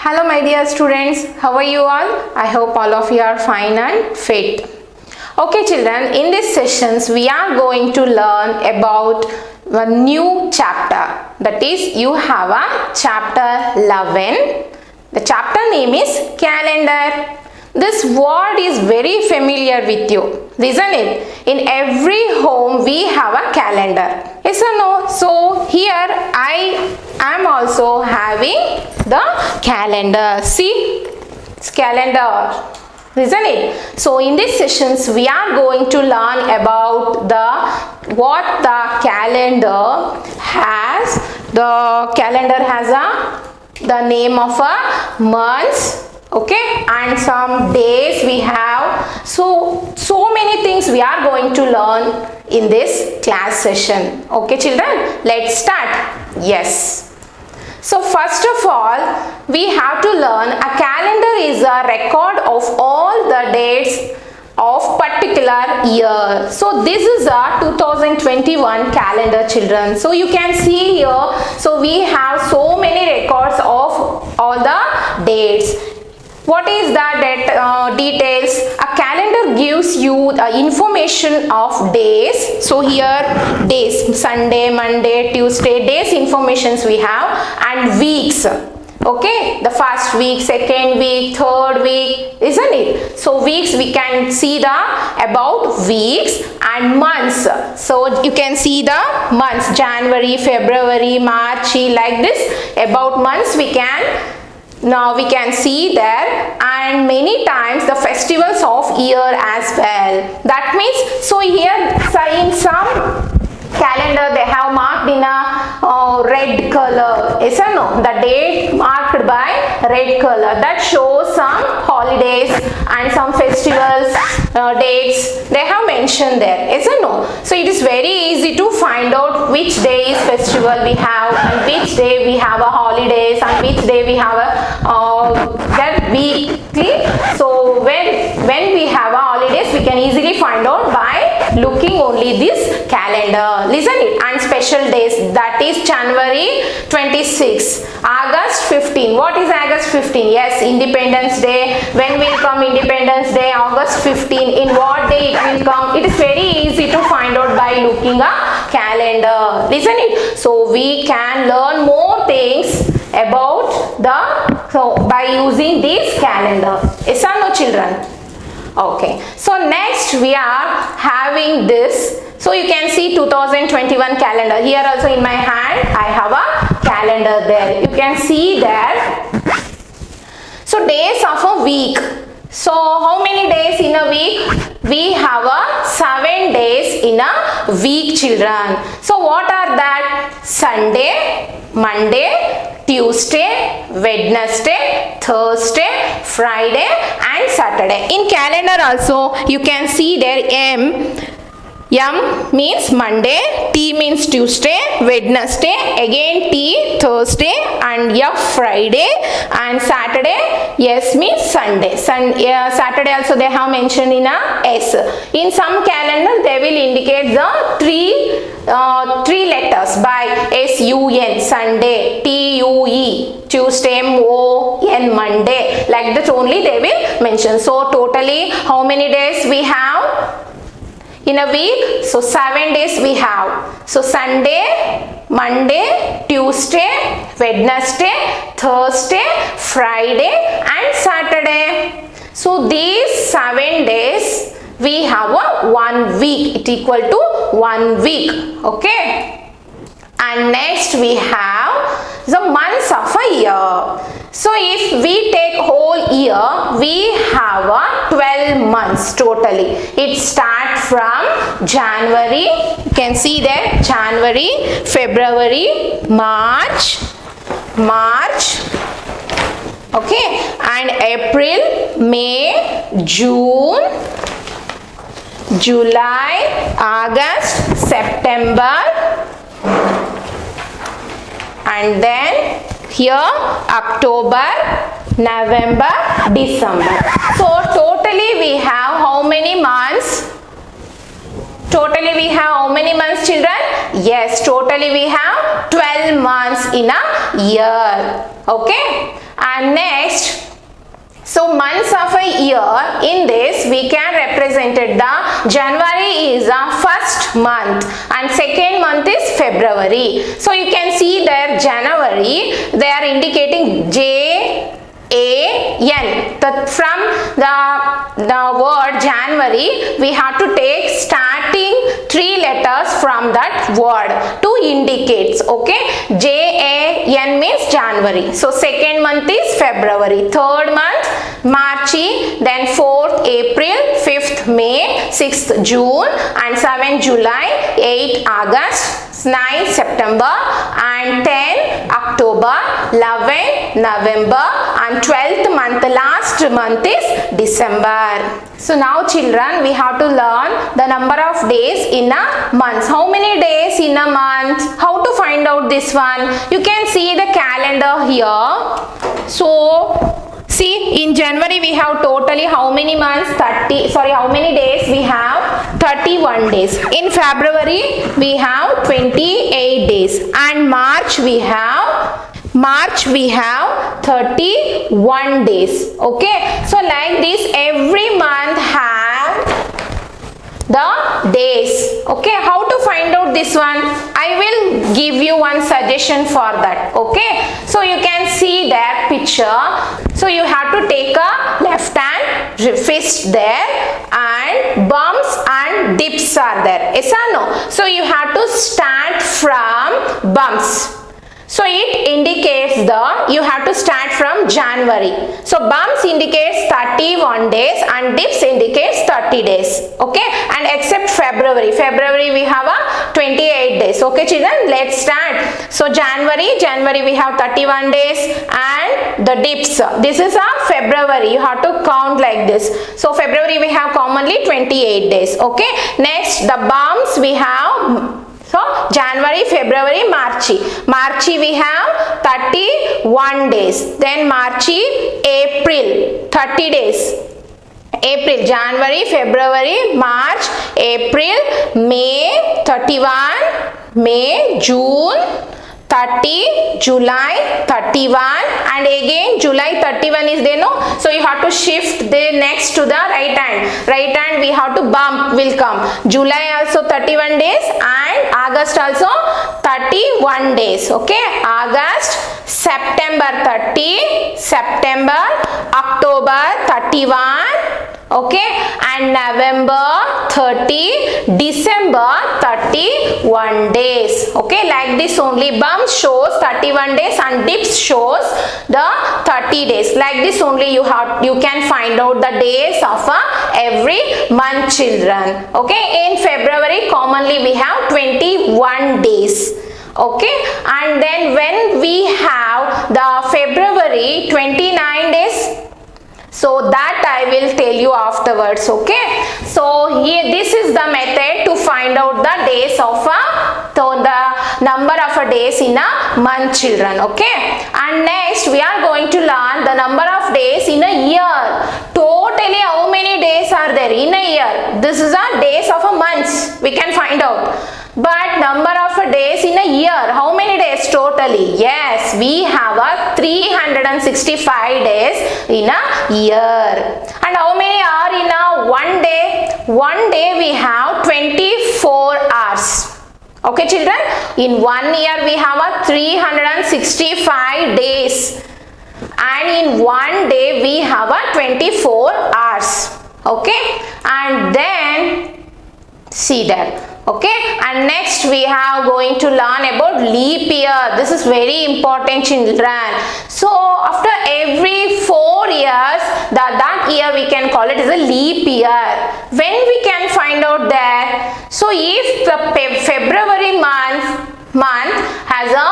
Hello my dear students, how are you all? I hope all of you are fine and fit. Okay children, in this sessions we are going to learn about a new chapter. That is, you have a chapter 11. The chapter name is calendar. This word is very familiar with you, isn't it? In every home we have a calendar. Yes or no? So here I am also having the calendar. See, it's calendar, isn't it? So in these sessions we are going to learn about what the calendar has. The calendar has the name of a month. Okay, and some days we have. So many things we are going to learn in this class session. Okay children, let's start. Yes. So first of all, we have to learn a calendar is a record of all the dates of particular year. So this is a 2021 calendar children. So you can see here, so we have so many records of all the dates. What is the details? A calendar gives you the information of days. So here days, Sunday, Monday, Tuesday, days informations we have, and weeks. Okay, the first week, second week, third week, isn't it? So weeks we can see the about weeks, and months. So you can see the months, January, February, March, like this. About months we can see there, and many times the festivals of year as well. That means, so here in some calendar they have marked in a red color. Yes or no? The date marked by red color, that shows some holidays and some festivals dates they have mentioned there. Yes or no? So it is very easy to find out which day is festival we have, and which day we have a holidays, and which day we have that weekly. So when we have a holidays, we can easily find out by looking only this calendar. Listen it. And special days, that is January 26, August 15. What is August 15? Yes, Independence Day. When will come Independence Day? August 15. In what day it will come? It is very easy to find out by looking a calendar. Listen it. So we can learn more things about by using this calendar. Yes or no children? Okay, so next we are having this. So you can see 2021 calendar. Here also in my hand I have a calendar there. You can see there. So days of a week. So how many days in a week? We have 7 days in a week children. So what are that? Sunday, Monday, Tuesday, Wednesday, Thursday, Friday and Saturday. In calendar also you can see there M means Monday, T means Tuesday, Wednesday, again T Thursday, and F Friday, and Saturday S means Sunday. Saturday also they have mentioned in a S. In some calendar they will indicate the three letters by SUN, Sunday, TUE, Tuesday, MON, Monday. Like that only they will mention. So totally how many days we have in a week? So 7 days we have. So Sunday, Monday, Tuesday, Wednesday, Thursday, Friday and Saturday. So these 7 days we have a 1 week. It equal to 1 week. Okay. And next we have the months of a year. So if we take whole year, we have 12 months totally. It starts from January. You can see there, January, February, March, okay, and April, May, June, July, August, September, and then here October, November, December. So totally we have how many months? Totally we have how many months children? Yes, totally we have 12 months in a year. Okay. And next, so months of a year, in this we can represent it. The January is the first month and second month is February. So you can see there January, they are indicating Jan. From the word January, we have to take starting 3 letters from that word to indicate. Okay, Jan means January. So second month is February, third month March, then 4th April, 5th May, 6th June, and 7th July, 8th August, 9th September, and 10th October, 11th November, and 12th month, last month is December. So now children, we have to learn the number of days in a month. How many days in a month? How to find out this one? You can see the calendar here. So see, in January we have totally how many months? How many days? We have 31 days. In February we have 28 days, and March we have 31 days. Okay, so like this every month have the days. Okay, how to find out this one? I will give you one suggestion for that. Okay, so you can see that picture. So you have to take a left hand fist there, and bumps and dips are there. Yes or no? So you have to start from bumps. So it indicates you have to start from January. So bumps indicates 31 days and dips indicates 30 days. Okay, and except February we have a 28 days. Okay children, let's start. So January we have 31 days, and the dips, this is a February, you have to count like this. So February we have commonly 28 days. Okay, next the bumps we have. So January, February, March we have 31 days. Then March, April, 30 days. April, January, February, March, April, May, 31, May, June, 30, July 31, and again July 31 is there, no? So you have to shift the next to the right hand. Right hand we have to bump will come. July also 31 days, and August also 31 days. Okay, August, September 30, September, October 31. Okay, and November 30, December 31 days. Okay, like this only. Bumps shows 31 days and dips shows the 30 days. Like this only you can find out the days of every month children. Okay, in February commonly we have 21 days. Okay, and then when we have the February 29 days, so that I will tell you afterwards. Okay, so here this is the method to find out the days of the number of days in a month children. Okay, and next we are going to learn the number of days in a year. Totally how many days are there in a year? This is a days of a month we can find out. But number of days in a year, how many days totally? Yes, we have a 365 days in a year. And how many are in a one day? One day we have 24 hours. Okay children, in 1 year we have a 365 days, and in 1 day we have a 24 hours. Okay, and then see that. Okay, and next we are going to learn about leap year. This is very important children. So after every 4 years, that year we can call it as a leap year. When we can find out that? So if the February month has a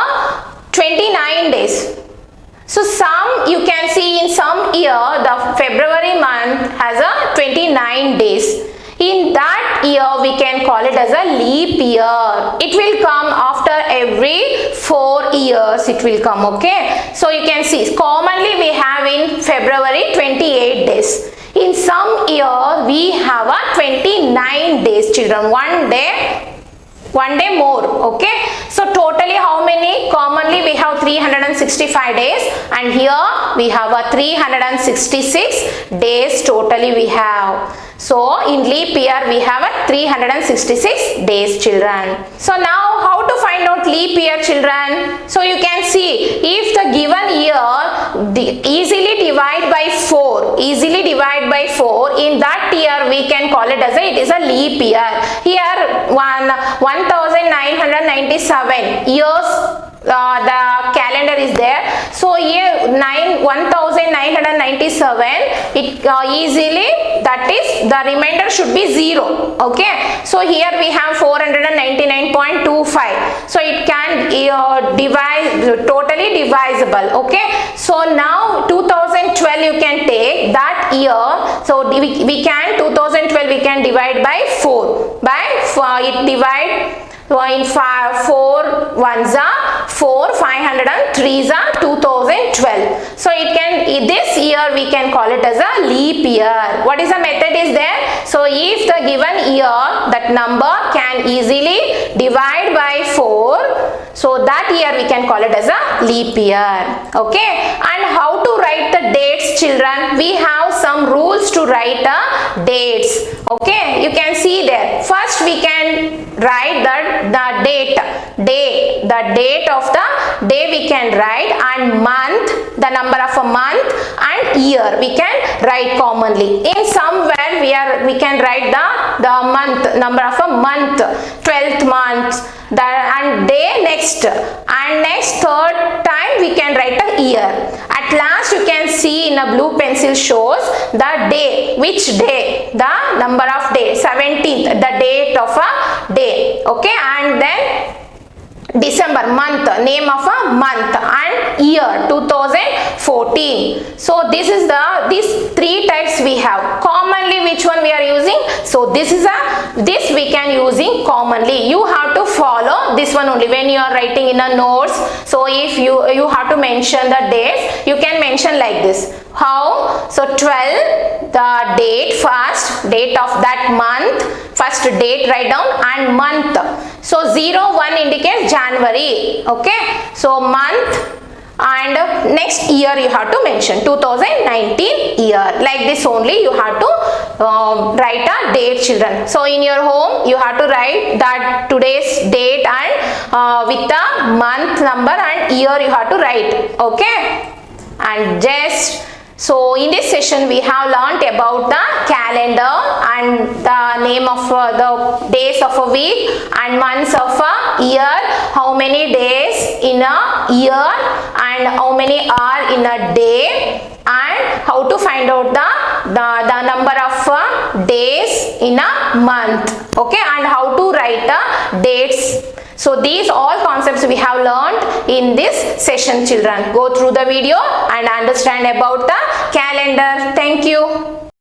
29 days. So some you can see in some year the February month has a 29 days. In that year we can call it as a leap year. It will come after every 4 years it will come. Okay, so you can see commonly we have in February 28 days. In some year we have a 29 days children. 1 day one day more. Okay, so totally how many? Commonly we have 365 days, and here we have a 366 days totally we have. So in leap year we have a 366 days, children. So now how to find out leap year, children? So you can see, if the given year easily divide by 4, in that year we can call it as it is a leap year. Here 1997 years the calendar is there. So here 1997, it easily, that is the remainder should be 0. Okay, so here we have 499.25, so it can divide, totally divisible. Okay, so now 2012 you can take that year, so we can 2012 we can divide by 4, it divide. So in 4 ones are 4, 500 and 3s are 2012. So it can, this year we can call it as a leap year. What is the method is there? So if the given year, that number can easily divide by 4, so that year we can call it as a leap year. Okay, and how to write the dates, children? We have some rules to write the dates. Okay, you can see there. First we can write the date of the day we can write, and month, the number of a month, and year we can write commonly. In somewhere we can write the month, number of a month, 12th month, and day next, and next third time we can write a year. At last you can see in a blue pencil shows the day, which day, the number of day, 17th, the date of a day. Okay, and then December, month, name of a month, and year 2014. So this is these 3 types we have. Commonly which one we are using? So this we can using commonly. You have to follow this one only when you are writing in a notes. So if you have to mention the dates, you can mention like this. How? So 12, the date, first date of that month, first date write down, and month. So 01 indicates January. Okay, so month, and next year you have to mention 2019 year. Like this only you have to write a date, children. So in your home you have to write that today's date, and with the month, number, and year you have to write. Okay, and just so in this session we have learnt about the calendar and the name of the days of a week and months of a year, how many days in a year and how many are in a day, and how to find out the number of days in a month. Okay, and how to write the dates. So these all concepts we have learned in this session, children. Go through the video and understand about the calendar. Thank you.